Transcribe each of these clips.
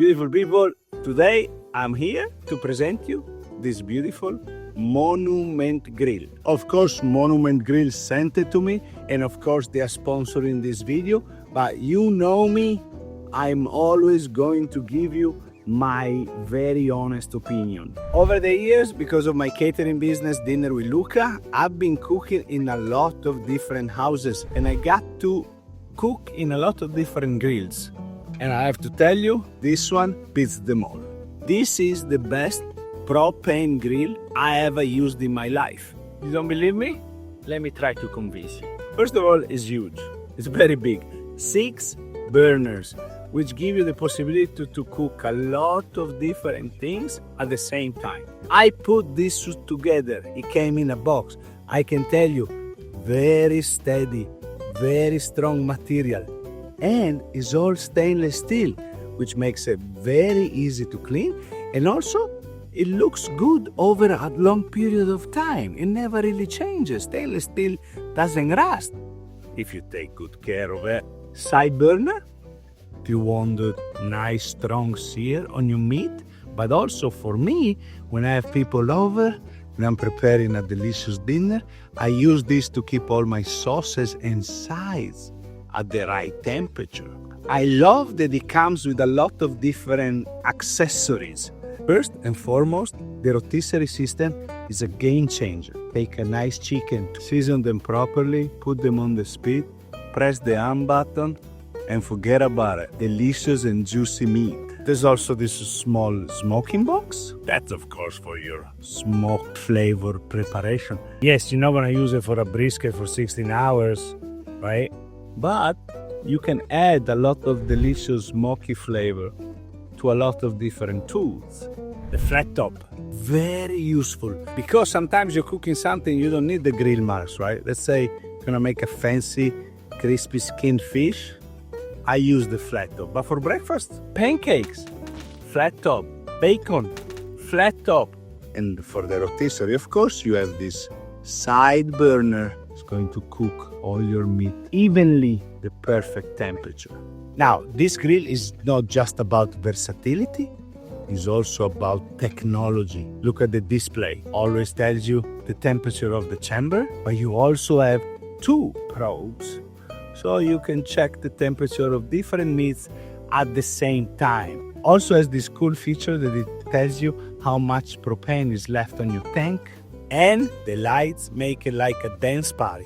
Beautiful people, today I'm here to present you this beautiful Monument Grill. Of course, Monument Grill sent it to me, and of course they are sponsoring this video, but you know me, I'm always going to give you my very honest opinion. Over the years, because of my catering business, Dinner with Luca, I've been cooking in a lot of different houses, and I got to cook in a lot of different grills. And I have to tell you, this one beats them all. This is the best propane grill I ever used in my life. You don't believe me? Let me try to convince you. First of all, it's huge. It's very big. 6 burners, which give you the possibility to cook a lot of different things at the same time. I put this together. It came in a box. I can tell you, very steady, very strong material. And it's all stainless steel, which makes it very easy to clean. And also, it looks good over a long period of time. It never really changes. Stainless steel doesn't rust if you take good care of it. Side burner, if you want a nice strong sear on your meat. But also for me, when I have people over, when I'm preparing a delicious dinner, I use this to keep all my sauces and sides at the right temperature. I love that it comes with a lot of different accessories. First and foremost, the rotisserie system is a game changer. Take a nice chicken, season them properly, put them on the spit, press the on button, and forget about it. Delicious and juicy meat. There's also this small smoking box. That's of course for your smoked flavor preparation. Yes, you're not gonna use it for a brisket for 16 hours, right? But you can add a lot of delicious smoky flavor to a lot of different tools. The flat top, very useful, because sometimes you're cooking something you don't need the grill marks, right? Let's say you're gonna make a fancy crispy skinned fish. I use the flat top. But for breakfast, pancakes, flat top, bacon, flat top. And for the rotisserie, of course, you have this side burner. It's going to cook all your meat evenly, the perfect temperature. Now, this grill is not just about versatility, it's also about technology. Look at the display. Always tells you the temperature of the chamber, but you also have 2 probes, so you can check the temperature of different meats at the same time. Also has this cool feature that it tells you how much propane is left on your tank. And the lights make it like a dance party,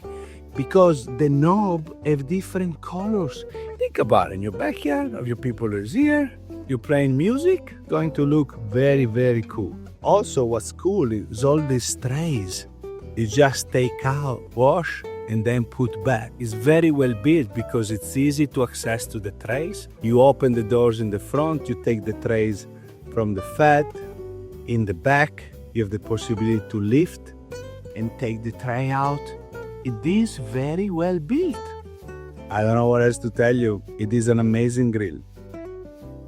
because the knob have different colors. Think about it, in your backyard, of your people is here, you're playing music, going to look very, very cool. Also, what's cool is all these trays. You just take out, wash, and then put back. It's very well built because it's easy to access to the trays. You open the doors in the front, you take the trays from the fat. In the back, you have the possibility to lift and take the tray out. It is very well built. I don't know what else to tell you. It is an amazing grill.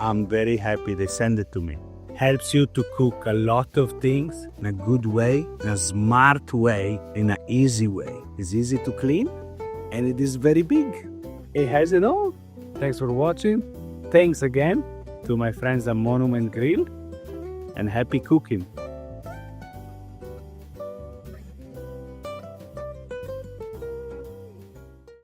I'm very happy they sent it to me. Helps you to cook a lot of things in a good way, in a smart way, in an easy way. It's easy to clean, and it is very big. It has it all. Thanks for watching. Thanks again to my friends at Monument Grill, and happy cooking.